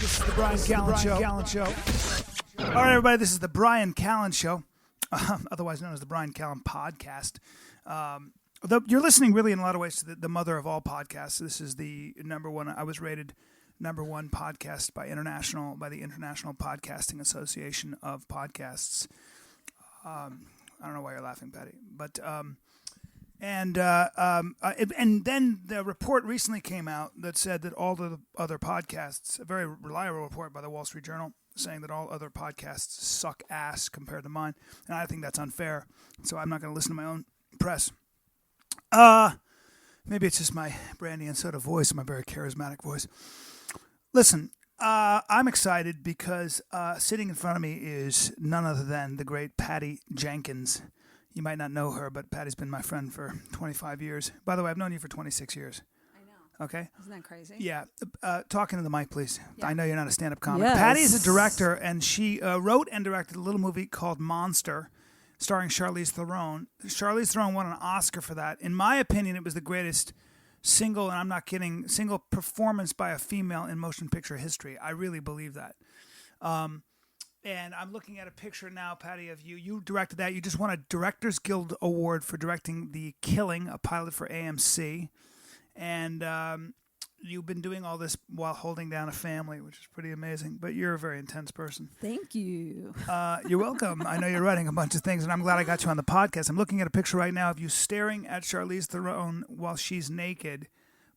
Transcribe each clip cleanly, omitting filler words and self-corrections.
This is the Brian Callen Show. All right, everybody, this is the Brian Callen Show, otherwise known as the Brian Callen Podcast. You're listening really in a lot of ways to the mother of all podcasts. This is the number one. I was rated number one podcast by the International Podcasting Association of Podcasts. I don't know why you're laughing, Patty, but and then the report recently came out that said that all the other podcasts, a very reliable report by the Wall Street Journal, saying that all other podcasts suck ass compared to mine, and I think that's unfair. So I'm not going to listen to my own press. Maybe it's just my brandy and soda voice, my very charismatic voice. Listen, I'm excited because sitting in front of me is none other than the great Patty Jenkins. You might not know her, but Patty's been my friend for 25 years. By the way, I've known you for 26 years. I know. Okay? Isn't that crazy? Yeah. Talking to the mic, please. Yeah. I know you're not a stand-up comic. Yes. Patty is a director, and she wrote and directed a little movie called Monster, starring Charlize Theron. Charlize Theron won an Oscar for that. In my opinion, it was the greatest single, and I'm not kidding, single performance by a female in motion picture history. I really believe that. And I'm looking at a picture now, Patty, of you. You directed that. You just won a Directors Guild Award for directing The Killing, a pilot for AMC. And you've been doing all this while holding down a family, which is pretty amazing. But you're a very intense person. Thank you. You're welcome. I know you're writing a bunch of things, and I'm glad I got you on the podcast. I'm looking at a picture right now of you staring at Charlize Theron while she's naked,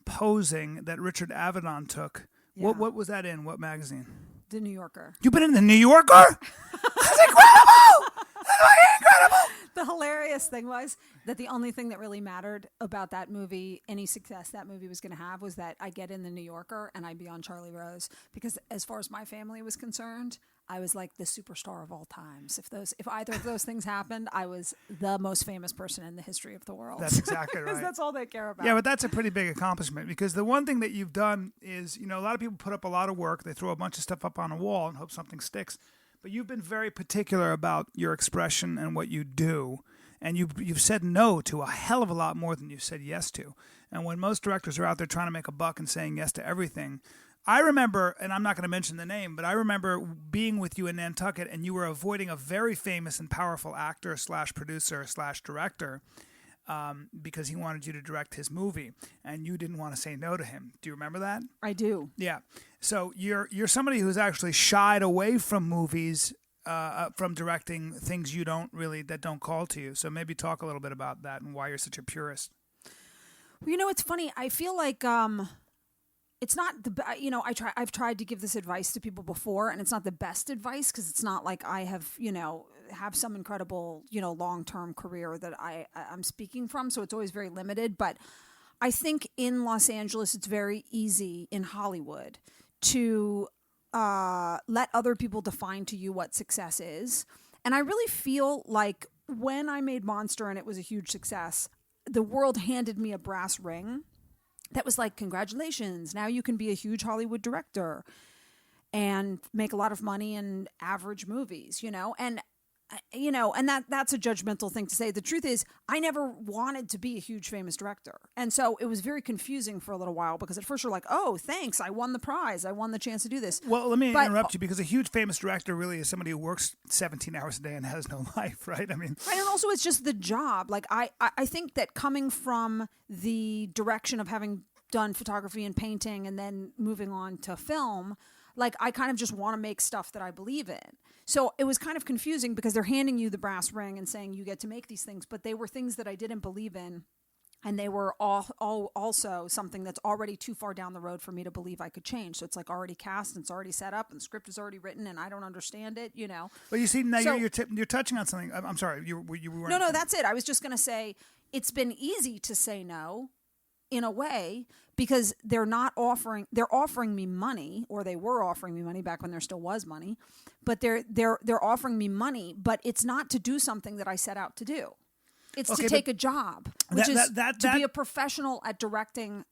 posing, that Richard Avedon took. Yeah. What was that in? What magazine? The New Yorker. You've been in The New Yorker? That's incredible! That's fucking incredible! The hilarious thing was that the only thing that really mattered about that movie, any success that movie was going to have, was that I get in the New Yorker and I'd be on Charlie Rose. Because as far as my family was concerned, I was like the superstar of all times. If either of those things happened, I was the most famous person in the history of the world. That's exactly right. Because that's all they care about. Yeah, but that's a pretty big accomplishment, because the one thing that you've done is, a lot of people put up a lot of work. They throw a bunch of stuff up on a wall and hope something sticks. But you've been very particular about your expression and what you do. And you've said no to a hell of a lot more than you've said yes to. And when most directors are out there trying to make a buck and saying yes to everything, I remember, and I'm not going to mention the name, but I remember being with you in Nantucket, and you were avoiding a very famous and powerful actor / producer / director because he wanted you to direct his movie, and you didn't want to say no to him. Do you remember that? I do. Yeah. So you're somebody who's actually shied away from movies, from directing things that don't call to you. So maybe talk a little bit about that and why you're such a purist. Well, it's funny. I feel like it's not I've tried to give this advice to people before, and it's not the best advice, because it's not like I have have some incredible long-term career that I'm speaking from, so it's always very limited. But I think in Los Angeles, it's very easy in Hollywood to let other people define to you what success is. And I really feel like when I made Monster and it was a huge success, the world handed me a brass ring that was like, congratulations, now you can be a huge Hollywood director and make a lot of money in average movies, and that's a judgmental thing to say. The truth is, I never wanted to be a huge famous director. And so it was very confusing for a little while, because at first you're like, oh, thanks, I won the prize. I won the chance to do this. Well, let me interrupt you, because a huge famous director really is somebody who works 17 hours a day and has no life, right? I mean, and also it's just the job. Like I think that coming from the direction of having done photography and painting and then moving on to film, like I kind of just want to make stuff that I believe in. So it was kind of confusing, because they're handing you the brass ring and saying you get to make these things, but they were things that I didn't believe in, and they were all also something that's already too far down the road for me to believe I could change. So it's like already cast and it's already set up and the script is already written and I don't understand it, But you see, now you're touching on something. I'm sorry, you were. No, that's it. I was just going to say it's been easy to say no in a way, because they're offering me money, or they were offering me money back when there still was money, but they're offering me money, but it's not to do something that I set out to do. It's to take a job, which is to be a professional at directing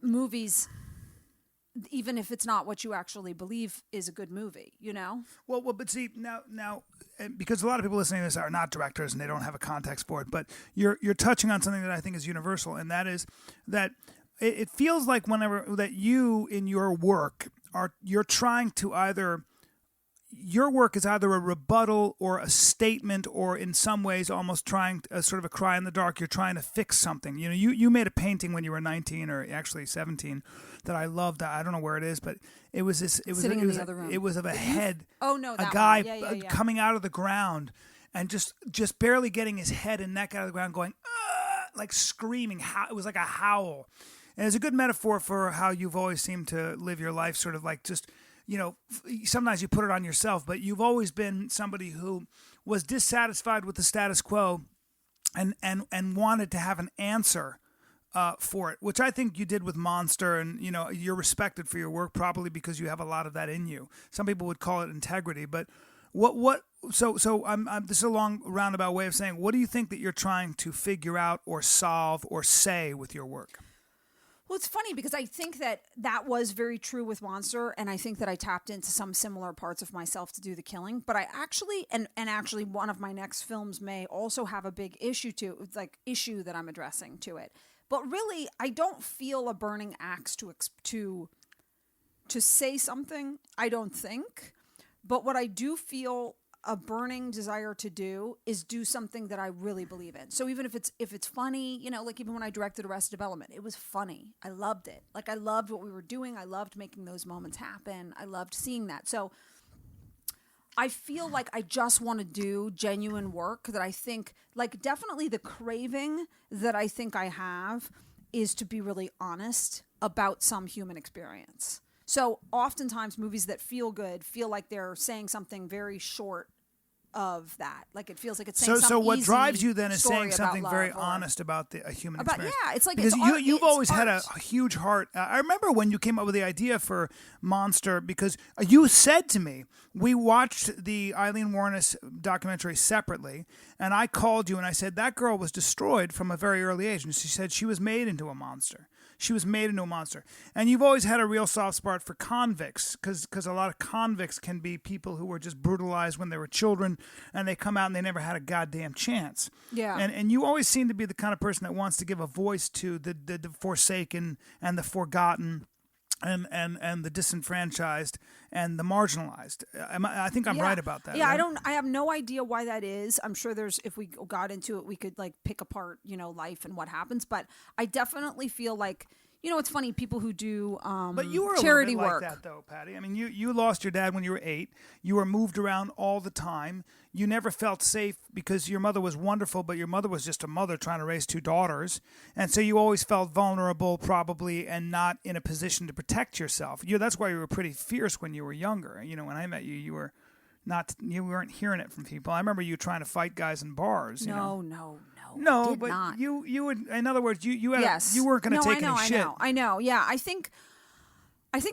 movies, even if it's not what you actually believe is a good movie, Well, but see, now, because a lot of people listening to this are not directors and they don't have a context for it, but you're touching on something that I think is universal, and that is that it feels like whenever that you in your work you're trying to either. Your work is either a rebuttal or a statement, or in some ways almost trying sort of a cry in the dark. You're trying to fix something. You know, you made a painting when you were 19 or actually 17 that I loved. I don't know where it is, but it was this. It was Sitting it in was the other room. It was of a head. Oh no, a that guy one. Yeah. coming out of the ground and just barely getting his head and neck out of the ground, going like screaming. It was like a howl, and it's a good metaphor for how you've always seemed to live your life, sort of like just. You know, sometimes you put it on yourself, but you've always been somebody who was dissatisfied with the status quo and wanted to have an answer for it, which I think you did with Monster. And, you know, you're respected for your work probably because you have a lot of that in you. Some people would call it integrity, but so I'm this is a long roundabout way of saying, what do you think that you're trying to figure out or solve or say with your work? Well, it's funny because I think that was very true with Monster, and I think that I tapped into some similar parts of myself to do the killing. But I actually, and actually, one of my next films may also have a big issue that I'm addressing to it. But really, I don't feel a burning axe to say something. I don't think. But what I do feel a burning desire to do is do something that I really believe in. So even if it's funny, you know, like even when I directed Arrested Development, it was funny. I loved it. Like I loved what we were doing. I loved making those moments happen. I loved seeing that. So I feel like I just want to do genuine work that I think, like definitely the craving that I think I have is to be really honest about some human experience. So oftentimes movies that feel good feel like they're saying something very short of that. Like it feels like it's saying so what easy drives you then is story saying something about very love honest about a human experience. Yeah, it's like because it's art, you've it's always art. had a huge heart. I remember when you came up with the idea for Monster because you said to me, we watched the Aileen Wuornos documentary separately, and I called you and I said that girl was destroyed from a very early age, and she said she was made into a monster. She was made into a monster. And you've always had a real soft spot for convicts because a lot of convicts can be people who were just brutalized when they were children and they come out and they never had a goddamn chance. Yeah. And you always seem to be the kind of person that wants to give a voice to the forsaken and the forgotten and the disenfranchised and the marginalized. I think I'm right about that. Yeah, right? I have no idea why that is. I'm sure if we got into it, we could like pick apart, you know, life and what happens. But I definitely feel like, you know, it's funny, people who do but you were charity a little bit work. like that, though, Patty. I mean, you lost your dad when you were 8. You were moved around all the time. You never felt safe because your mother was wonderful, but your mother was just a mother trying to raise 2 daughters. And so you always felt vulnerable, probably, and not in a position to protect yourself. That's why you were pretty fierce when you were younger. You know, when I met you, you weren't hearing it from people. I remember you trying to fight guys in bars. No, but not. you would. In other words, you weren't going to take any shit. I know. Yeah, I think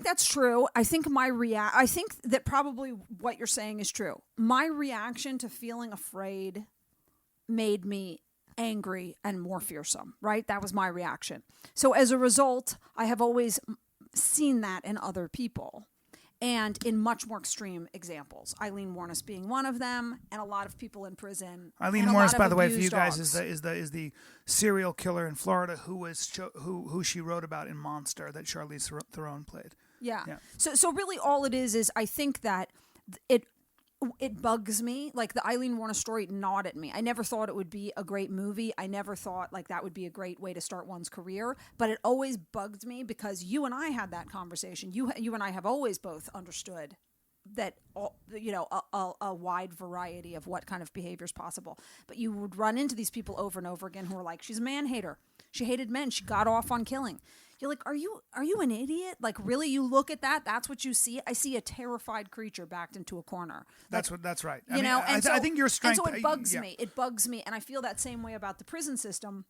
that's true. I think I think that probably what you're saying is true. My reaction to feeling afraid made me angry and more fearsome, right? That was my reaction. So as a result, I have always seen that in other people. And in much more extreme examples, Aileen Wuornos being one of them, and a lot of people in prison. Aileen Wuornos, by the way, for you guys, is the serial killer in Florida who she wrote about in Monster that Charlize Theron played. Yeah. So really, all it is I think that it bugs me. Like the Aileen Wuornos story gnawed at me. I never thought it would be a great movie. I never thought like that would be a great way to start one's career. But it always bugged me because you and I had that conversation. You and I have always both understood that, you know, a wide variety of what kind of behavior is possible. But you would run into these people over and over again who are like, she's a man hater. She hated men. She got off on killing. You're like, are you an idiot? Like, really? You look at that? That's what you see? I see a terrified creature backed into a corner. That's right. I think your strength. And so it bugs me. It bugs me, and I feel that same way about the prison system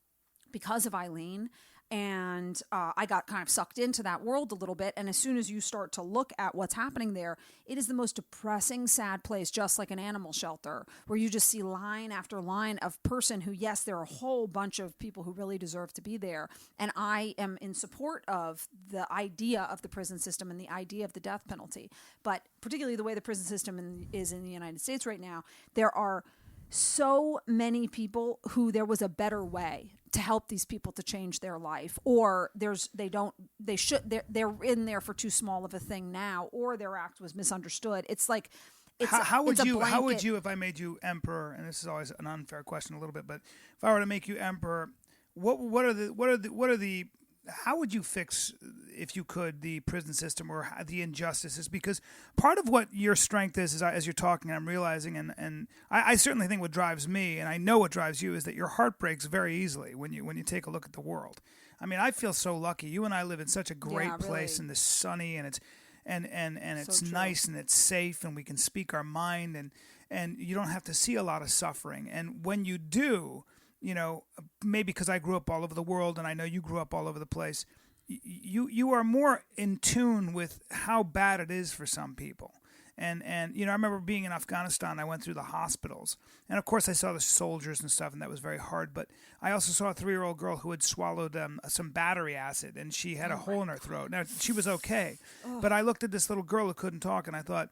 because of Aileen. And I got kind of sucked into that world a little bit. And as soon as you start to look at what's happening there, it is the most depressing, sad place, just like an animal shelter, where you just see line after line of person who, yes, there are a whole bunch of people who really deserve to be there. And I am in support of the idea of the prison system and the idea of the death penalty. But particularly the way the prison system is in the United States right now, there are so many people who there was a better way to help these people to change their life, or they're in there for too small of a thing now, or their act was misunderstood. It's like, how would you, if I made you emperor, and this is always an unfair question a little bit, but if I were to make you emperor, how would you fix, if you could, the prison system or the injustices? Because part of what your strength is as you're talking, I'm realizing, and I certainly think what drives me, and I know what drives you, is that your heart breaks very easily when you take a look at the world. I mean, I feel so lucky. You and I live in such a great place, and it's sunny, and it's it's nice, and it's safe, and we can speak our mind, and you don't have to see a lot of suffering. And when you do, maybe because I grew up all over the world, and I know you grew up all over the place, you are more in tune with how bad it is for some people. And I remember being in Afghanistan. I went through the hospitals, and of course I saw the soldiers and stuff, and that was very hard. But I also saw a 3-year-old girl who had swallowed some battery acid, and she had a hole in her throat. Now she was okay, but I looked at this little girl who couldn't talk, and I thought.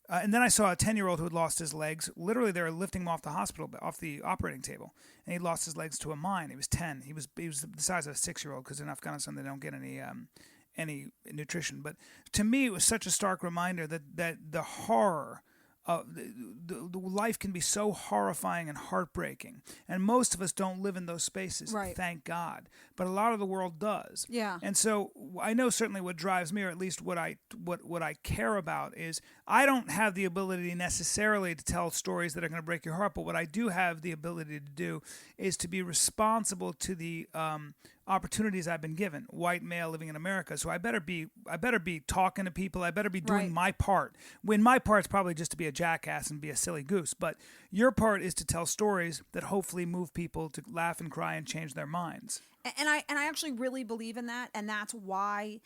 And then I saw a 10-year-old who had lost his legs. Literally, they were lifting him off the operating table, and he lost his legs to a mine. He was 10. He was the size of a 6-year-old, because in Afghanistan they don't get any nutrition. But to me, it was such a stark reminder that the horror. The life can be so horrifying and heartbreaking, and most of us don't live in those spaces, right. Thank God. But a lot of the world does. Yeah. And so I know certainly what drives me, or at least what I care about, is I don't have the ability necessarily to tell stories that are going to break your heart, but what I do have the ability to do is to be responsible to the opportunities I've been given, white male living in America. So I better be talking to people. I better be doing my part. When my part's probably just to be a jackass and be a silly goose, but your part is to tell stories that hopefully move people to laugh and cry and change their minds. And I actually really believe in that, and that's why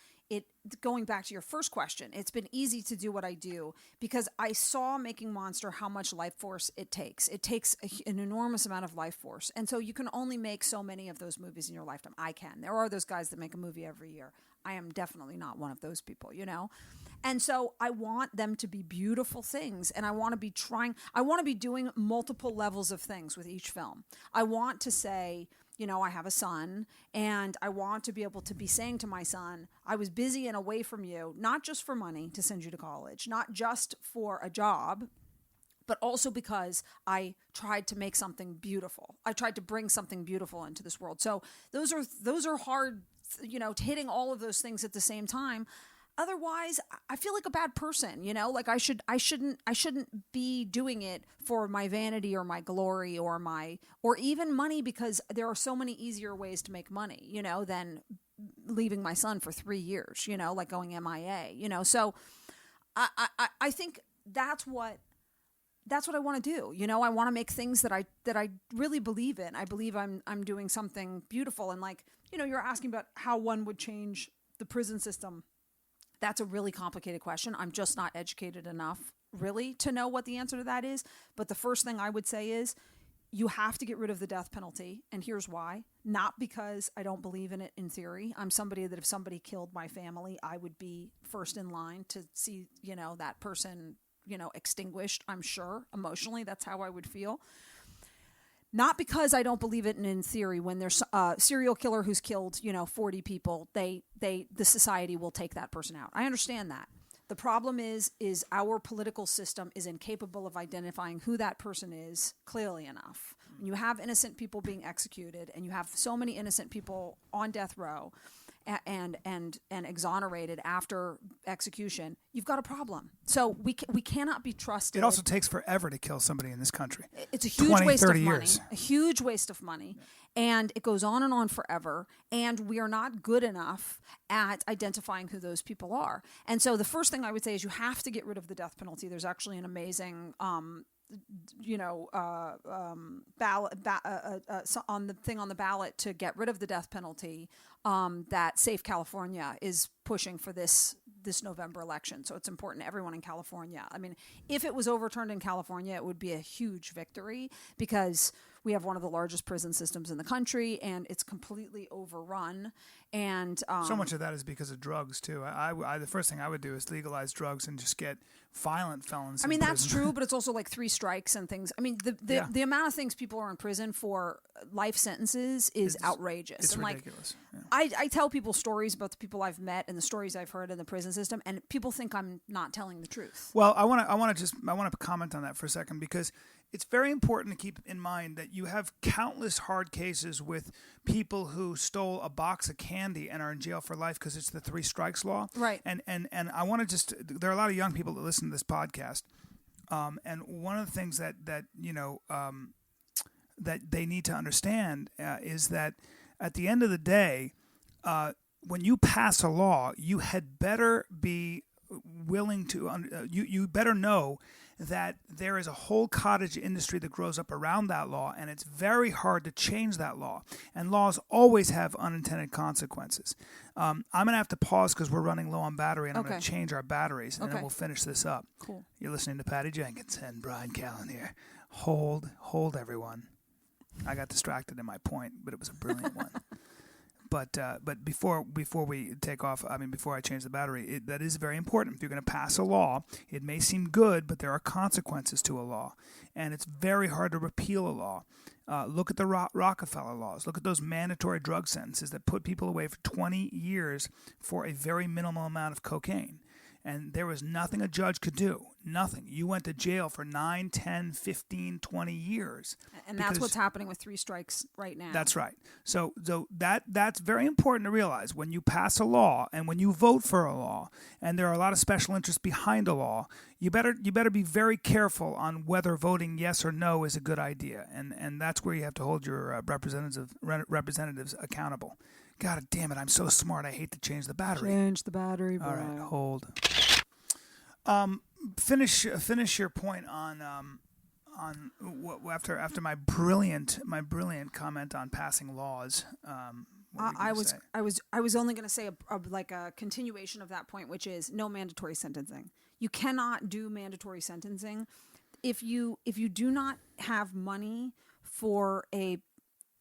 going back to your first question, it's been easy to do what I do because I saw making Monster how much life force it takes. It takes an enormous amount of life force. And so you can only make so many of those movies in your lifetime. I can. There are those guys that make a movie every year. I am definitely not one of those people, And so I want them to be beautiful things, and I want to be doing multiple levels of things with each film. I want to say, I have a son, and I want to be able to be saying to my son, I was busy and away from you, not just for money to send you to college, not just for a job, but also because I tried to make something beautiful. I tried to bring something beautiful into this world. So those are hard, hitting all of those things at the same time. Otherwise, I feel like a bad person, like I shouldn't be doing it for my vanity or my glory or even money, because there are so many easier ways to make money, than leaving my son for 3 years, like going MIA, so I think that's what I want to do. I want to make things that I really believe in. I believe I'm doing something beautiful. And you're asking about how one would change the prison system. That's a really complicated question. I'm just not educated enough, really, to know what the answer to that is. But the first thing I would say is you have to get rid of the death penalty. And here's why. Not because I don't believe in it in theory. I'm somebody that if somebody killed my family, I would be first in line to see, that person, extinguished, I'm sure. Emotionally, that's how I would feel. Not because I don't believe it in theory. When there's a serial killer who's killed, 40 people, the society will take that person out. I understand that. The problem is our political system is incapable of identifying who that person is clearly enough. When you have innocent people being executed, and you have so many innocent people on death row and exonerated after execution, you've got a problem. So we cannot be trusted. It also takes forever to kill somebody in this country. It's a huge waste of money. Years. A huge waste of money. Yeah. And it goes on and on forever. And we are not good enough at identifying who those people are. And so the first thing I would say is you have to get rid of the death penalty. There's actually an amazing ballot on the thing on the ballot to get rid of the death penalty that Safe California is pushing for this November election. So it's important to everyone in California. I mean, if it was overturned in California, it would be a huge victory, because we have one of the largest prison systems in the country, and it's completely overrun. And so much of that is because of drugs too. I the first thing I would do is legalize drugs and just get violent felons. I mean, in that's prison. true, but it's also like 3 strikes and things. I mean, the amount of things people are in prison for life sentences is outrageous. It's and ridiculous. Yeah. I tell people stories about the people I've met and the stories I've heard in the prison system, and people think I'm not telling the truth. Well, I want to comment on that for a second, because it's very important to keep in mind that you have countless hard cases with people who stole a box of candy and are in jail for life because it's the 3 strikes law. Right. And I want to there are a lot of young people that listen to this podcast. And one of the things that they need to understand is that at the end of the day, when you pass a law, you had better be willing to you better know that there is a whole cottage industry that grows up around that law, and it's very hard to change that law. And laws always have unintended consequences. I'm going to have to pause because we're running low on battery, and I'm going to change our batteries, and then we'll finish this up. Cool. You're listening to Patty Jenkins and Brian Callen here. Hold, everyone. I got distracted in my point, but it was a brilliant one. But before we take off, before I change the battery, that is very important. If you're going to pass a law, it may seem good, but there are consequences to a law, and it's very hard to repeal a law. Look at the Rockefeller laws. Look at those mandatory drug sentences that put people away for 20 years for a very minimal amount of cocaine. And there was nothing a judge could do. Nothing. You went to jail for 9, 10, 15, 20 years. And that's what's happening with 3 strikes right now. That's right. So that's very important to realize. When you pass a law and when you vote for a law, and there are a lot of special interests behind a law, you better be very careful on whether voting yes or no is a good idea. And that's where you have to hold your representatives accountable. God damn it, I'm so smart. I hate to change the battery. Change the battery, bro. All right, hold. Finish your point on after my brilliant comment on passing laws. I was only going to say a continuation of that point, which is no mandatory sentencing. You cannot do mandatory sentencing if you do not have money for a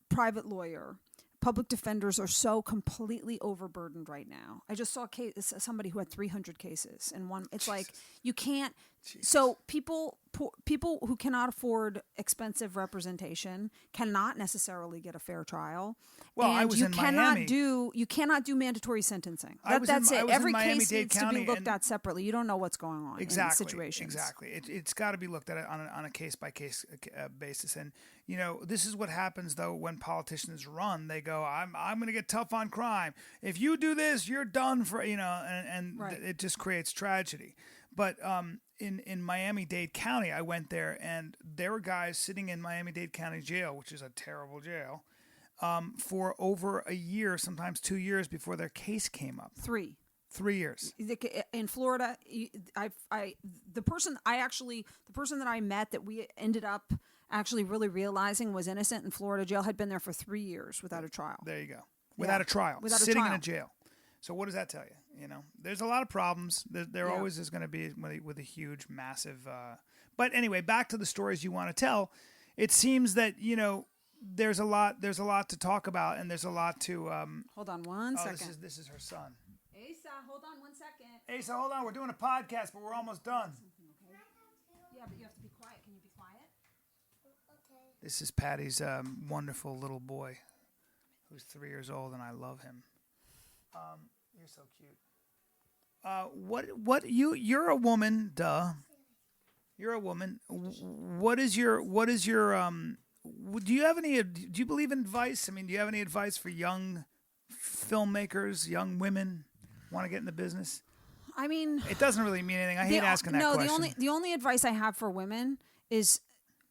private lawyer. Public defenders are so completely overburdened right now. I just saw somebody who had 300 cases in one. It's like you can't. Jesus. So people who cannot afford expensive representation cannot necessarily get a fair trial. Well, I was in Miami. You cannot do mandatory sentencing. That's it. Every case needs to be looked at separately. You don't know what's going on in situations. Exactly. It's got to be looked at on a case by case basis. And this is what happens though when politicians run. They go, I'm going to get tough on crime. If you do this, you're done for and right. It just creates tragedy. But in Miami-Dade County, I went there, and there were guys sitting in Miami-Dade County Jail, which is a terrible jail, for over a year, sometimes 2 years before their case came up. 3 years. In Florida, the person that I met that we ended up actually really realizing was innocent in Florida jail had been there for 3 years without a trial. There you go. Without a trial. Sitting in a jail. So what does that tell you? There's a lot of problems. There always is going to be with a huge, massive. But anyway, back to the stories you want to tell. It seems that there's a lot to talk about, and there's a lot to. Hold on one second. This is her son. Asa, hold on 1 second. Asa, hold on. We're doing a podcast, but we're almost done. Okay? Yeah, but you have to be quiet. Can you be quiet? Okay. This is Patty's wonderful little boy, who's 3 years old, and I love him. You're so cute. You're a woman, duh. You're a woman. Do you believe in advice? Do you have any advice for young filmmakers, young women want to get in the business? It doesn't really mean anything. I hate asking that question. No, the only advice I have for women is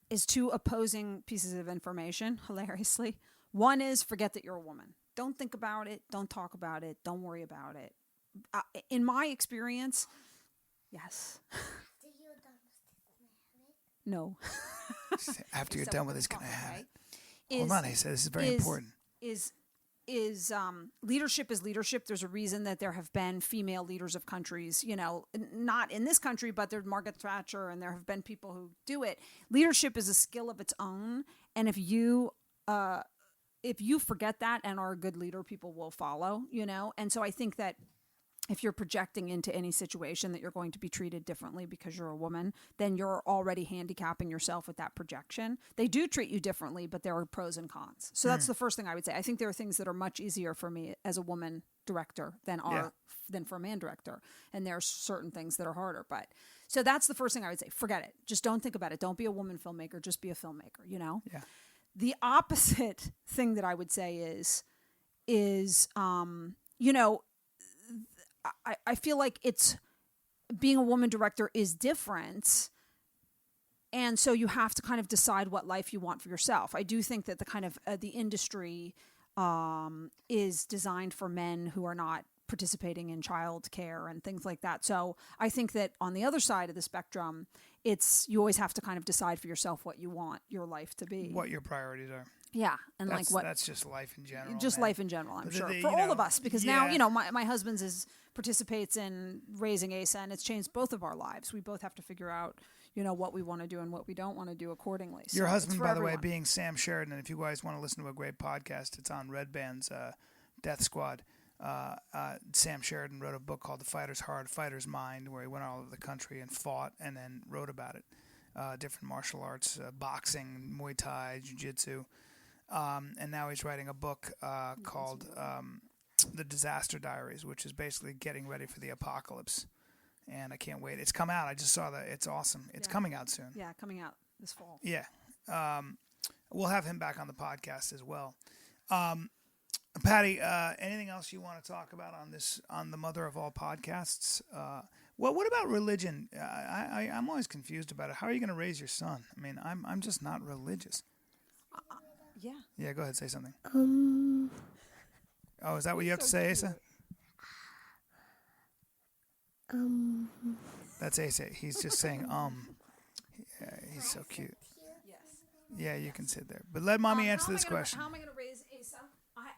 2 opposing pieces of information, hilariously. One is forget that you're a woman. Don't think about it. Don't talk about it. Don't worry about it. In my experience, yes. No. After you're done with this, can I have it? Hold on, I said this is very important. Is leadership is leadership. There's a reason that there have been female leaders of countries, not in this country, but there's Margaret Thatcher, and there have been people who do it. Leadership is a skill of its own, and if you forget that and are a good leader, people will follow, And so I think that if you're projecting into any situation that you're going to be treated differently because you're a woman, then you're already handicapping yourself with that projection. They do treat you differently, but there are pros and cons. So that's the first thing I would say. I think there are things that are much easier for me as a woman director than for a man director. And there are certain things that are harder. But so that's the first thing I would say. Forget it. Just don't think about it. Don't be a woman filmmaker. Just be a filmmaker, Yeah. The opposite thing that I would say is I feel like being a woman director is different. And so you have to kind of decide what life you want for yourself. I do think that the kind of the industry is designed for men who are not participating in child care and things like that. So I think that on the other side of the spectrum, you always have to kind of decide for yourself what you want your life to be. What your priorities are. Yeah, and that's just life in general. Just man. Life in general, I'm sure. For all of us, because now, my husband's participates in raising Asa, and it's changed both of our lives. We both have to figure out, what we want to do and what we don't want to do accordingly. So your husband, by the way, being Sam Sheridan, and if you guys want to listen to a great podcast, it's on Red Band's Death Squad. Sam Sheridan wrote a book called The Fighter's Heart, Fighter's Mind, where he went all over the country and fought and then wrote about it. Different martial arts, boxing, Muay Thai, Jiu-Jitsu. And now he's writing a book called The Disaster Diaries, which is basically getting ready for the apocalypse. And I can't wait. It's come out. I just saw that. It's awesome. It's coming out soon. Yeah, coming out this fall. Yeah. We'll have him back on the podcast as well. Patty, anything else you want to talk about on the Mother of All podcasts? What about religion? I'm always confused about it. How are you going to raise your son? I mean, I'm just not religious. Yeah. Yeah, go ahead, say something. Oh, is that what you have to say, Asa? That's Asa. He's just saying, Yeah, he's so cute. Yes. Yeah, you can sit there. But let mommy answer this question. How am I going to raise Asa?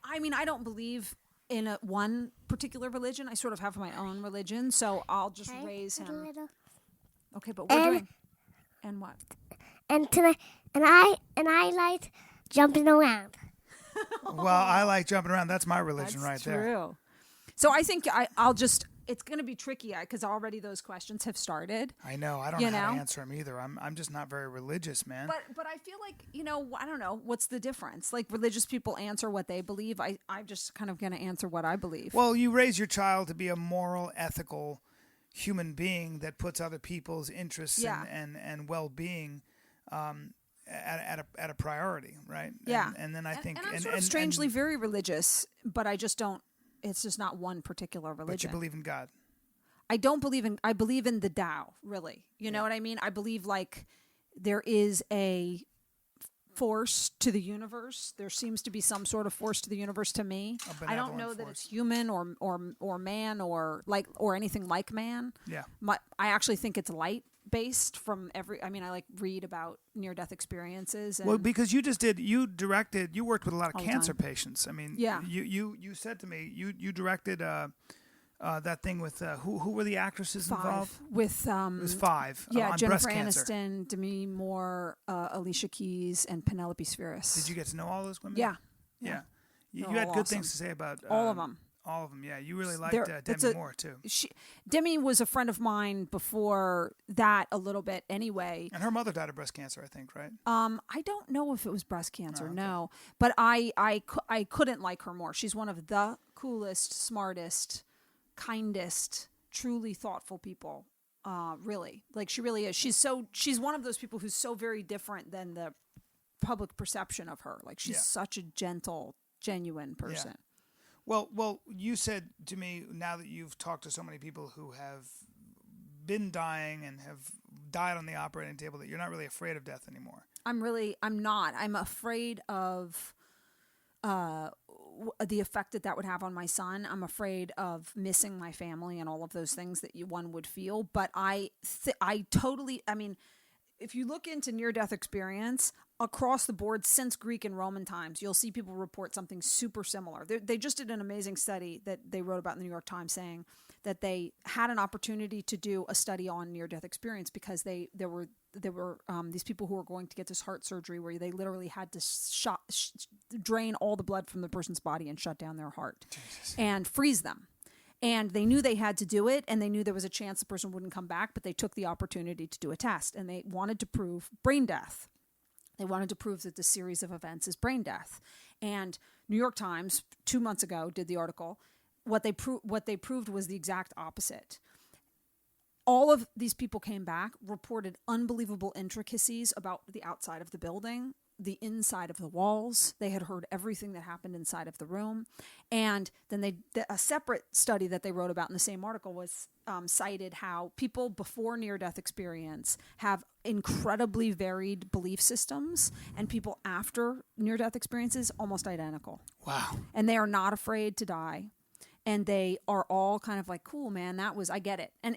I mean, I don't believe in one particular religion. I sort of have my own religion, so I'll just raise him. Okay, but we're doing... And what? And I like jumping around. Well, I like jumping around. That's my religion That's right true. there. So I think I'll just... It's going to be tricky because already those questions have started. I know. I don't know how to answer them either. I'm just not very religious, man. But I feel like, I don't know. What's the difference? Like religious people answer what they believe. I'm just kind of going to answer what I believe. Well, you raise your child to be a moral, ethical human being that puts other people's interests and well-being at a priority, right? Yeah. And then I think... And I'm sort of strangely very religious, but I just don't... It's just not one particular religion. But you believe in God. I believe in the Tao, really. You know what I mean? I believe like there is a force to the universe. There seems to be some sort of force to the universe to me. I don't know that it's human or man or anything like man. Yeah. I actually think it's light based from I read about near-death experiences. Well, because you worked with a lot of cancer patients. I mean, yeah. You said to me, you directed that thing with, who were the actresses involved? With, it was 5. Yeah, on Jennifer breast cancer. Aniston, Demi Moore, Alicia Keys, and Penelope Spheris. Did you get to know all those women? Yeah. You had good things to say about all of them. All of them, yeah. You really liked Demi Moore, too. Demi was a friend of mine before that a little bit anyway. And her mother died of breast cancer, I think, right? I don't know if it was breast cancer, no. But I couldn't like her more. She's one of the coolest, smartest, kindest, truly thoughtful people, really. Like, she really is. She's one of those people who's so very different than the public perception of her. Like, she's such a gentle, genuine person. Yeah. Well, you said to me, now that you've talked to so many people who have been dying and have died on the operating table, that you're not really afraid of death anymore. I'm not. I'm afraid of the effect that would have on my son. I'm afraid of missing my family and all of those things that one would feel. But I totally, if you look into near-death experience, across the board since Greek and Roman times, you'll see people report something super similar. They just did an amazing study that they wrote about in the New York Times, saying that they had an opportunity to do a study on near-death experience because there were these people who were going to get this heart surgery where they literally had to drain all the blood from the person's body and shut down their heart. Jesus. And freeze them. And they knew they had to do it, and they knew there was a chance the person wouldn't come back, but they took the opportunity to do a test, and they wanted to prove brain death. They wanted to prove that the series of events is brain death. And New York Times, 2 months ago, did the article. What they proved was the exact opposite. All of these people came back, reported unbelievable intricacies about the outside of the building, the inside of the walls. They had heard everything that happened inside of the room. And then a separate study that they wrote about in the same article was cited how people before near-death experience have incredibly varied belief systems, and people after near-death experiences almost identical. Wow. And they are not afraid to die. And they are all kind of like, cool, man, I get it. And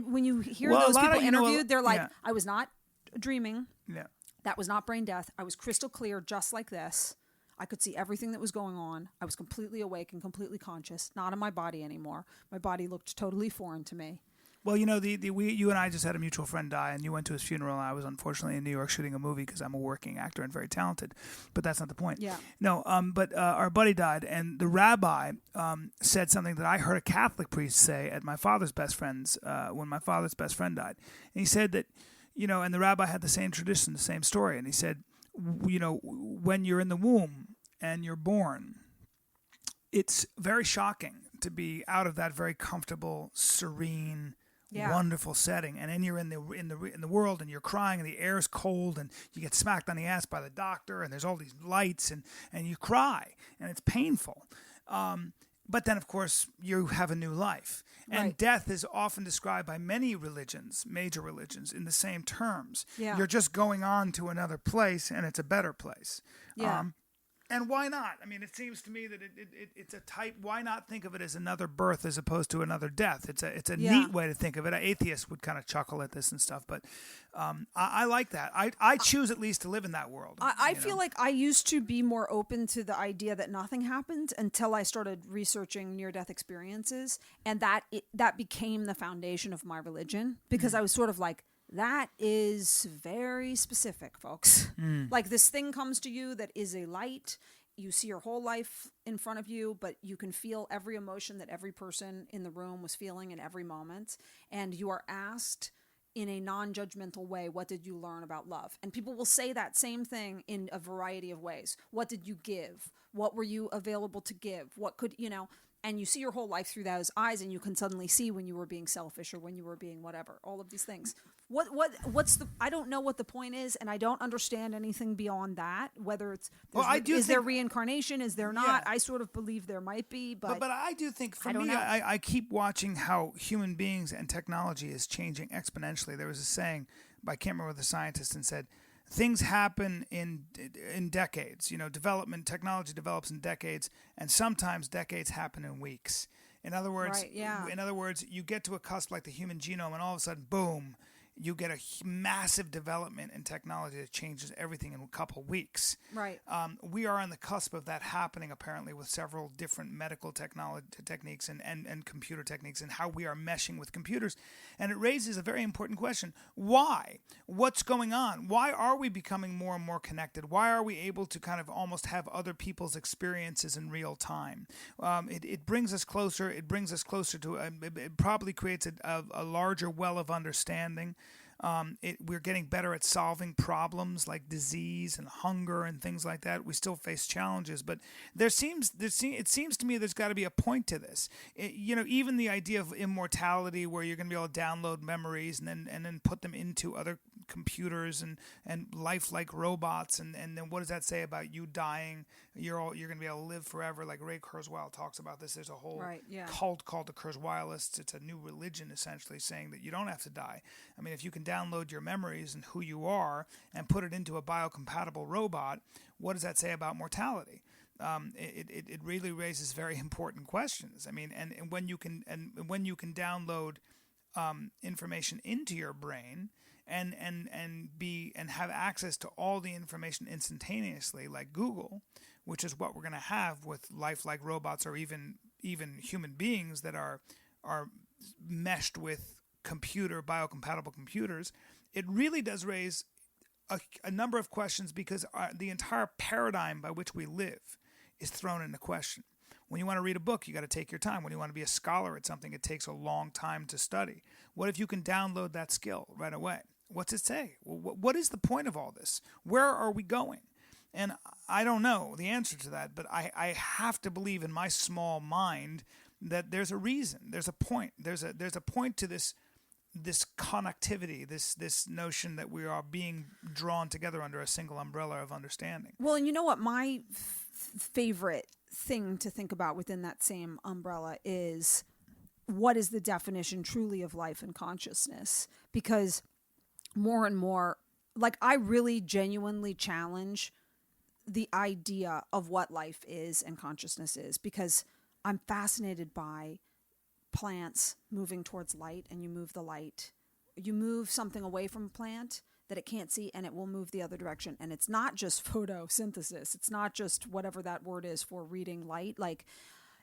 when you hear those people interviewed, they're like, I was not dreaming. Yeah. That was not brain death. I was crystal clear, just like this. I could see everything that was going on. I was completely awake and completely conscious, not in my body anymore. My body looked totally foreign to me. Well, you and I just had a mutual friend die, and you went to his funeral, and I was unfortunately in New York shooting a movie because I'm a working actor and very talented, but that's not the point. Yeah. No, but our buddy died, and the rabbi said something that I heard a Catholic priest say at my father's best friend's, when my father's best friend died. And he said that, and the rabbi had the same tradition, the same story, and he said, when you're in the womb and you're born, it's very shocking to be out of that very comfortable, serene, wonderful setting, and then you're in the world, and you're crying, and the air's cold, and you get smacked on the ass by the doctor, and there's all these lights, and you cry, and it's painful. But then, of course, you have a new life. And right. Death is often described by many religions, major religions, in the same terms. Yeah. You're just going on to another place, and it's a better place. Yeah. And why not? I mean, it seems to me that it's a type. Why not think of it as another birth as opposed to another death? It's a neat way to think of it. Atheists would kind of chuckle at this and stuff, but I like that. I choose at least to live in that world. I feel like I used to be more open to the idea that nothing happened until I started researching near-death experiences, and that became the foundation of my religion, because I was sort of like, that is very specific, folks. Like, this thing comes to you that is a light. You see your whole life in front of you, but you can feel every emotion that every person in the room was feeling in every moment. And you are asked in a non-judgmental way, what did you learn about love? And people will say that same thing in a variety of ways. What did you give? What were you available to give? What could, and you see your whole life through those eyes, and you can suddenly see when you were being selfish or when you were being whatever, all of these things. I don't know what the point is, and I don't understand anything beyond that, whether it's, is there reincarnation, is there not? Yeah. I sort of believe there might be, but I do think, for me, I keep watching how human beings and technology is changing exponentially. There was a saying, I can't remember the scientist, and said, things happen in decades. Technology develops in decades, and sometimes decades happen in weeks. In other words, you get to a cusp like the human genome, and all of a sudden, boom, you get a massive development in technology that changes everything in a couple of weeks. Right. We are on the cusp of that happening, apparently, with several different medical techniques and computer techniques, and how we are meshing with computers. And it raises a very important question. Why? What's going on? Why are we becoming more and more connected? Why are we able to kind of almost have other people's experiences in real time? It brings us closer. It brings us closer to it probably creates a larger well of understanding. We're getting better at solving problems like disease and hunger and things like that. We still face challenges, but it seems to me there's got to be a point to this. Even the idea of immortality, where you're going to be able to download memories and then put them into other computers and lifelike robots, and then what does that say about you dying? You're going to be able to live forever, like Ray Kurzweil talks about this. There's a whole cult called the Kurzweilists. It's a new religion, essentially, saying that you don't have to die. I mean, if you can download your memories and who you are and put it into a biocompatible robot, what does that say about mortality? It really raises very important questions. I mean, and when you can download information into your brain and have access to all the information instantaneously, like Google, which is what we're going to have with lifelike robots or even human beings that are meshed with biocompatible computers, it really does raise a number of questions, because the entire paradigm by which we live is thrown into question. When you want to read a book, you got to take your time. When you want to be a scholar at something, it takes a long time to study. What if you can download that skill right away? What's it say? What is the point of all this? Where are we going? And I don't know the answer to that, but I have to believe in my small mind that there's a reason, there's a point, there's a point to this connectivity, this notion that we are being drawn together under a single umbrella of understanding. Well, and you know what? My favorite thing to think about within that same umbrella is, what is the definition truly of life and consciousness? Because more and more, like, I really genuinely challenge the idea of what life is and consciousness is, because I'm fascinated by plants moving towards light, and you move the light. You move something away from a plant that it can't see, and it will move the other direction. And it's not just photosynthesis. It's not just whatever that word is for reading light. Like,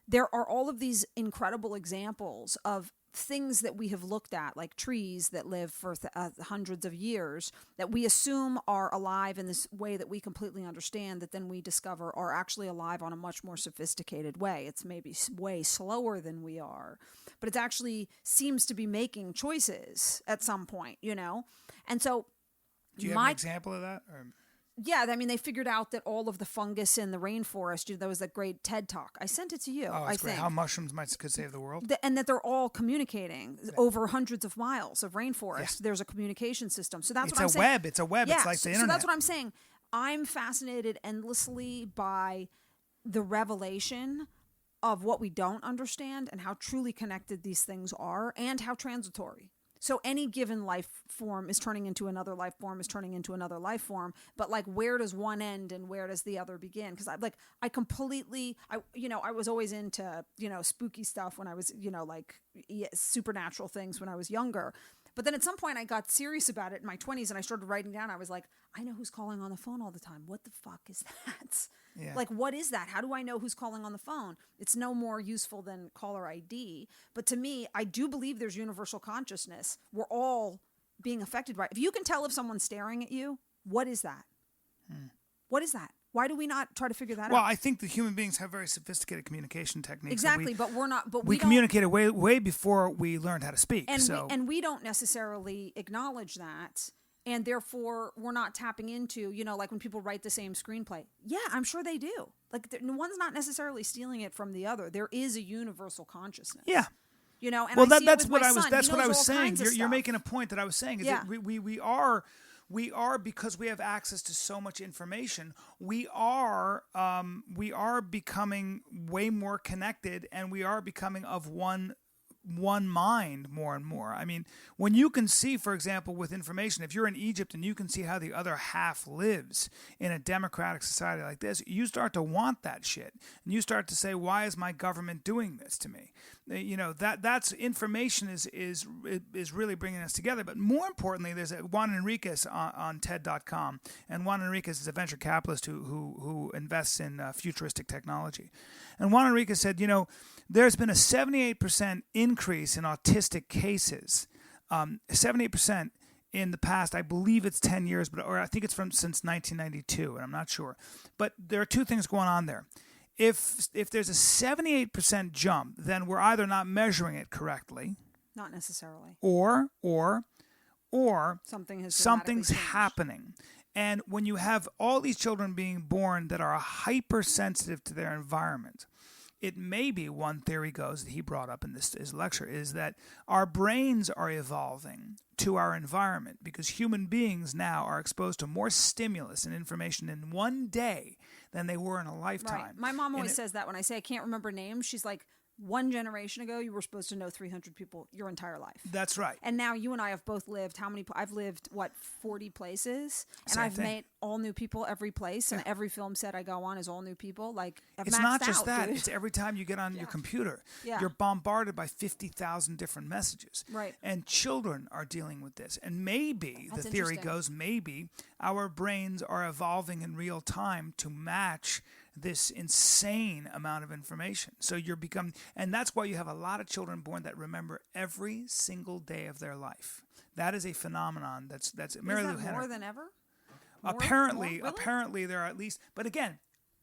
there are all of these incredible examples of things that we have looked at, like trees that live for hundreds of years, that we assume are alive in this way that we completely understand, that then we discover are actually alive on a much more sophisticated way. It's maybe way slower than we are, but it actually seems to be making choices at some point, you know? And so do you have an example of that? Or? Yeah, I mean, they figured out that all of the fungus in the rainforest, there was that great TED Talk. I sent it to you, I think. How mushrooms could save the world. And that they're all communicating over hundreds of miles of rainforest. Yeah. There's a communication system. So that's what I'm saying. It's a web. Yeah, it's like the internet. So that's what I'm saying. I'm fascinated endlessly by the revelation of what we don't understand and how truly connected these things are and how transitory. So any given life form is turning into another life form, is turning into another life form. But like, where does one end and where does the other begin? Because I was always into, spooky stuff when I was, supernatural things when I was younger. But then at some point I got serious about it in my 20s and I started writing down. I was like, I know who's calling on the phone all the time. What the fuck is that? Yeah. Like, what is that? How do I know who's calling on the phone? It's no more useful than caller ID. But to me, I do believe there's universal consciousness. We're all being affected by it. If you can tell if someone's staring at you, what is that? What is that? Why do we not try to figure that out? Well, I think that human beings have very sophisticated communication techniques. Exactly, but we're not. But we communicated way before we learned how to speak. And we don't necessarily acknowledge that, and therefore we're not tapping into, like when people write the same screenplay. Yeah, I'm sure they do. Like, one's not necessarily stealing it from the other. There is a universal consciousness. Yeah. And that's what I was saying. You're making a point that I was saying is that we are, because we have access to so much information, we are becoming way more connected, and we are becoming of one mind more and more. I mean, when you can see, for example, with information, if you're in Egypt and you can see how the other half lives in a democratic society like this, you start to want that shit. And you start to say, why is my government doing this to me? That's information is really bringing us together. But more importantly, there's Juan Enriquez on TED.com, and Juan Enriquez is a venture capitalist who invests in futuristic technology. And Juan Enriquez said, there's been a 78% increase in autistic cases, 78% in the past. I believe it's 10 years, or I think it's since 1992, and I'm not sure. But there are two things going on there. If there's a 78% jump, then we're either not measuring it correctly, not necessarily, or something's happening. And when you have all these children being born that are hypersensitive to their environment, it may be, one theory goes that he brought up in his lecture, is that our brains are evolving to our environment, because human beings now are exposed to more stimulus and information in one day than they were in a lifetime. Right. My mom always says that when I say I can't remember names. She's like, one generation ago, you were supposed to know 300 people your entire life. That's right. And now you and I have both lived I've lived 40 places, and Same I've thing. met all new people every place, and every film set I go on is all new people. Like, I've It's maxed not just out, that. dude. It's every time you get on your computer, Yeah. you're bombarded by 50,000 different messages. Right. And children are dealing with this. And maybe, That's the theory interesting. goes, maybe our brains are evolving in real time to match this insane amount of information. So and that's why you have a lot of children born that remember every single day of their life. That is a phenomenon that's Mary Lou Is that Henner. more than ever? Apparently, More? Really? apparently there are at least. But again,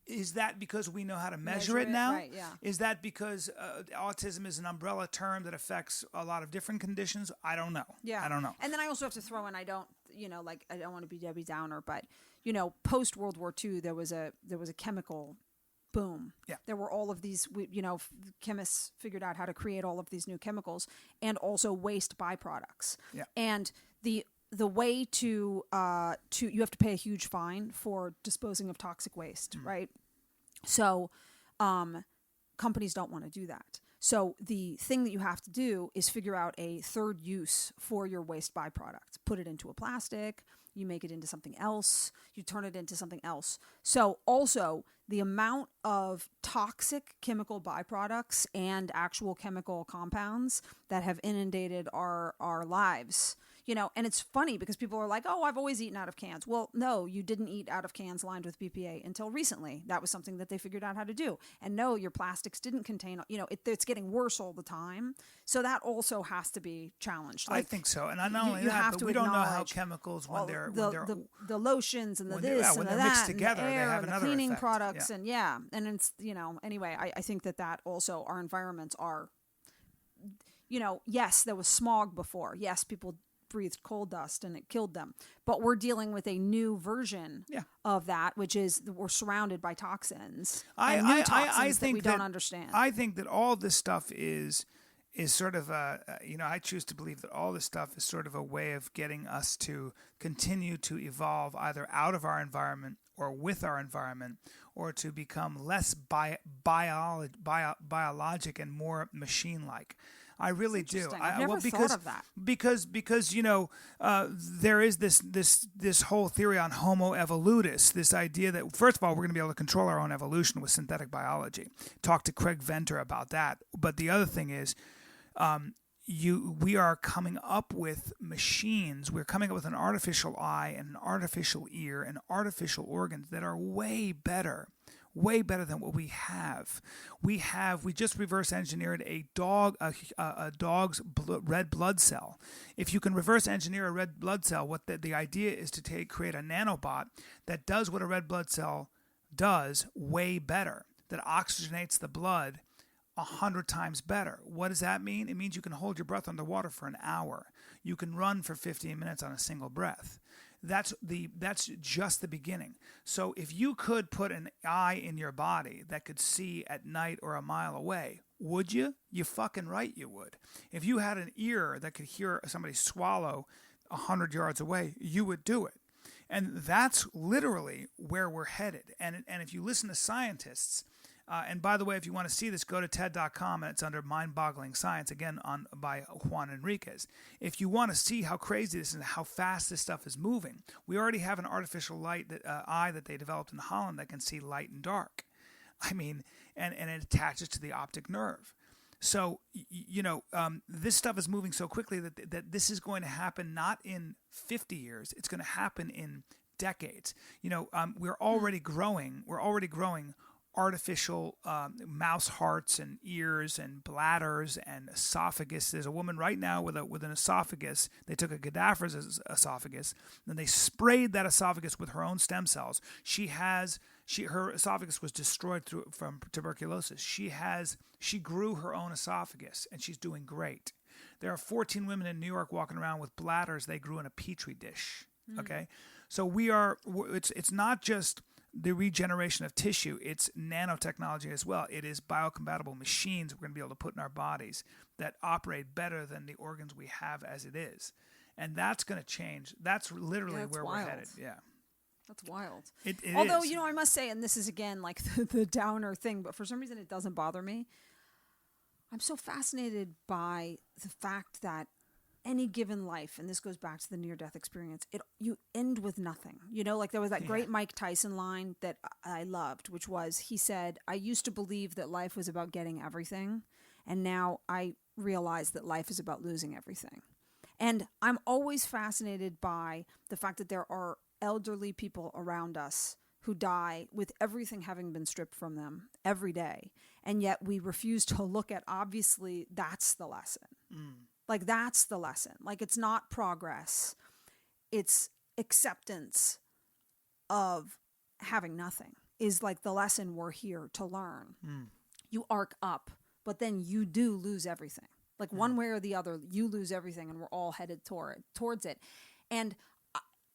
is that because we know how to measure it Measure it, now? right, yeah. Is that because autism is an umbrella term that affects a lot of different conditions? I don't know. Yeah. I don't know. And then I also have to throw in, I don't want to be Debbie Downer, but post World War II, there was a chemical boom. Yeah. There were all of these, chemists figured out how to create all of these new chemicals, and also waste byproducts. Yeah. And the way to you have to pay a huge fine for disposing of toxic waste, right? So, companies don't want to do that. So the thing that you have to do is figure out a third use for your waste byproduct. Put it into a plastic, you make it into something else, you turn it into something else. So also the amount of toxic chemical byproducts and actual chemical compounds that have inundated our lives, and it's funny because people are like, oh, I've always eaten out of cans. Well, no, you didn't eat out of cans lined with BPA until recently. That was something that they figured out how to do. And no, your plastics didn't contain, it's getting worse all the time. So that also has to be challenged. I think so. And not only you that, have but to we don't know how acknowledge chemicals, when all they're the lotions and the when they- this yeah, and when the they're mixed that together, and the they air have and the another cleaning effect. products Yeah. and it's anyway, I think that also our environments are, yes, there was smog before. Yes, people breathed coal dust and it killed them, but we're dealing with a new version of that, which is we're surrounded by toxins and new toxins that we don't understand. I think that all this stuff is sort of I choose to believe that all this stuff is sort of a way of getting us to continue to evolve either out of our environment or with our environment, or to become less biologic and more machine-like. I really do. I've never thought of that. Because there is this whole theory on Homo evolutus, this idea that, first of all, we're going to be able to control our own evolution with synthetic biology. Talk to Craig Venter about that. But the other thing is, we are coming up with machines. We're coming up with an artificial eye and an artificial ear and artificial organs that are way better than what we have. We just reverse engineered a dog's red blood cell. If you can reverse engineer a red blood cell, what the idea is to create a nanobot that does what a red blood cell does way better, that oxygenates the blood 100 times better. What does that mean? It means you can hold your breath underwater for an hour. You can run for 15 minutes on a single breath. That's just the beginning. So if you could put an eye in your body that could see at night or a mile away, would you? You fucking right you would. If you had an ear that could hear somebody swallow 100 yards away, you would do it. And that's literally where we're headed. And if you listen to scientists, and by the way, if you want to see this, go to TED.com, and it's under Mind-Boggling Science, again by Juan Enriquez. If you want to see how crazy this is and how fast this stuff is moving, we already have an artificial eye that they developed in Holland that can see light and dark. I mean, and it attaches to the optic nerve. So, this stuff is moving so quickly that this is going to happen not in 50 years. It's going to happen in decades. We're already growing artificial mouse hearts and ears and bladders and esophagus. There's a woman right now with an esophagus. They took a cadaver's esophagus, and they sprayed that esophagus with her own stem cells. Her esophagus was destroyed from tuberculosis. She grew her own esophagus, and she's doing great. There are 14 women in New York walking around with bladders they grew in a petri dish. Okay, so it's not just the regeneration of tissue, it's nanotechnology as well. It is biocompatible machines we're going to be able to put in our bodies that operate better than the organs we have as it is. And that's going to change. That's literally where wild. we're headed. Yeah. That's wild. It Although, is. I must say, and this is again like the downer thing, but for some reason it doesn't bother me. I'm so fascinated by the fact that any given life, and this goes back to the near-death experience, you end with nothing. You know, like there was that great Mike Tyson line that I loved, which was, he said, I used to believe that life was about getting everything, and now I realize that life is about losing everything. And I'm always fascinated by the fact that there are elderly people around us who die with everything having been stripped from them every day, and yet we refuse to look at, obviously, that's the lesson. Like, that's the lesson. Like, it's not progress. It's acceptance of having nothing is like the lesson we're here to learn. You arc up, but then you do lose everything. Like, one way or the other, you lose everything, and we're all headed towards it. And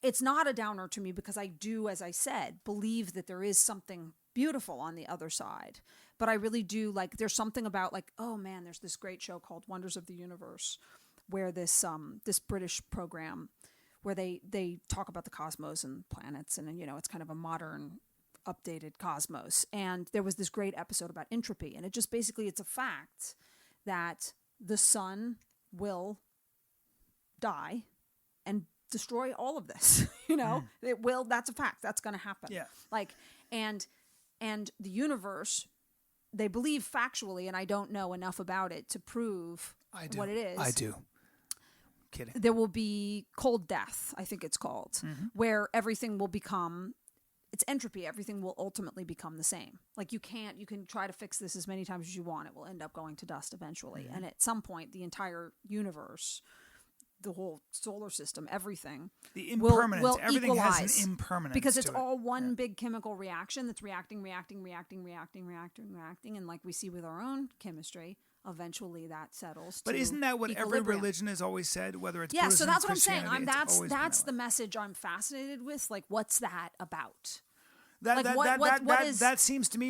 it's not a downer to me, because I do, as I said, believe that there is something beautiful on the other side. But I really do, like, there's something about, like, oh man, there's this great show called Wonders of the Universe, where this British program where they talk about the cosmos and planets, and, you know, it's kind of a modern, updated cosmos. And there was this great episode about entropy, and it just basically, it's a fact that the sun will die and destroy all of this. You know, it will. That's a fact. That's going to happen. Yeah. Like, and the universe, they believe factually, and I don't know enough about it to prove what it is. I do. Kidding. There will be cold death, I think it's called, where everything will become, it's entropy. Everything will ultimately become the same. Like, you can try to fix this as many times as you want. It will end up going to dust eventually. And at some point, the entire universe, the whole solar system, everything, the impermanence, will everything equalize, has an impermanence because it's to all one big chemical reaction that's reacting, and like we see with our own chemistry, eventually that settles. But isn't that what every equilibrium. Religion has always said? Whether it's yeah, Buddhism, so that's what I'm saying. Christianity, That's the message I'm fascinated with. Like, what's that about? That seems to me,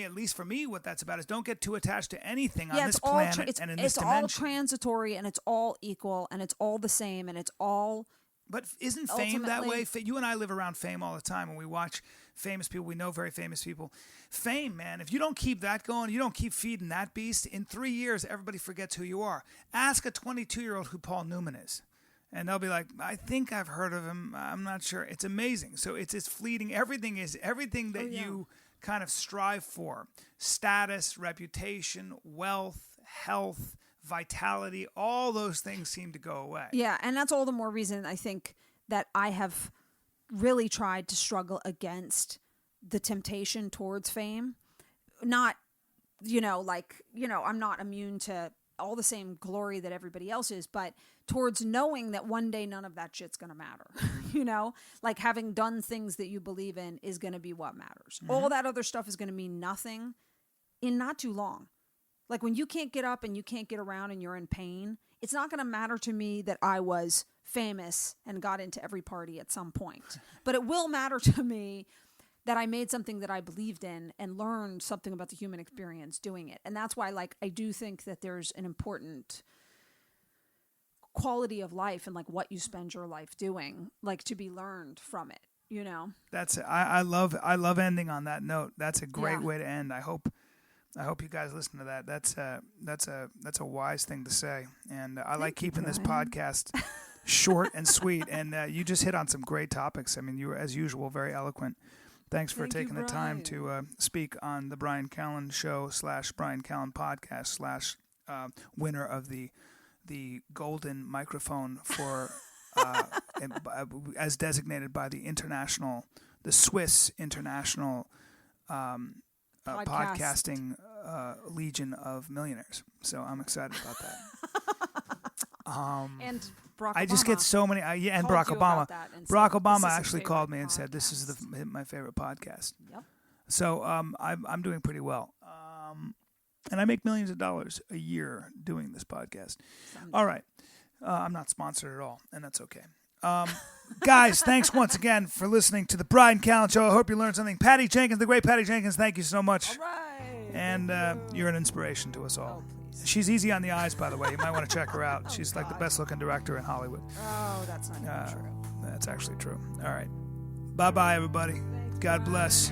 at least for me, what that's about is don't get too attached to anything on this planet and in this dimension. It's all transitory, and it's all equal, and it's all the same, and it's all. But isn't fame that way? You and I live around fame all the time, and we watch famous people. We know very famous people. Fame, man, if you don't keep that going, you don't keep feeding that beast, in 3 years, everybody forgets who you are. Ask a 22-year-old who Paul Newman is. And they'll be like, I think I've heard of him. I'm not sure. It's amazing. So it's fleeting. Everything that you kind of strive for. Status, reputation, wealth, health, vitality, all those things seem to go away. Yeah, and that's all the more reason I think that I have really tried to struggle against the temptation towards fame. Not, I'm not immune to all the same glory that everybody else is, but towards knowing that one day none of that shit's going to matter. Like, having done things that you believe in is going to be what matters. All that other stuff is going to mean nothing in not too long. Like, when you can't get up and you can't get around and you're in pain, it's not going to matter to me that I was famous and got into every party at some point. But it will matter to me that I made something that I believed in and learned something about the human experience doing it. And that's why, like, I do think that there's an important quality of life and, like, what you spend your life doing, like, to be learned from it, you know? That's I love ending on that note. That's a great way to end. I hope you guys listen to that. That's a wise thing to say. And I like keeping this podcast short and sweet. And you just hit on some great topics. I mean, you were, as usual, very eloquent. Thanks for taking the time to speak on the Bryan Callen Show / Bryan Callen Podcast / winner of the golden microphone for as designated by the Swiss International Podcasting Legion of Millionaires. So I'm excited about that. And Barack Obama. I just get so many. And Barack Obama. Barack Obama actually called me and said, "This is my favorite podcast." Yep. So I'm doing pretty well, and I make millions of dollars a year doing this podcast. All right, I'm not sponsored at all, and that's okay. Guys, thanks once again for listening to the Bryan Callen Show. I hope you learned something. Patty Jenkins, the great Patty Jenkins, thank you so much. All right. And you're an inspiration to us all. She's easy on the eyes, by the way. You might want to check her out. She's like the best-looking director in Hollywood. Oh, that's not even true. That's actually true. All right. Bye-bye, everybody. God bless.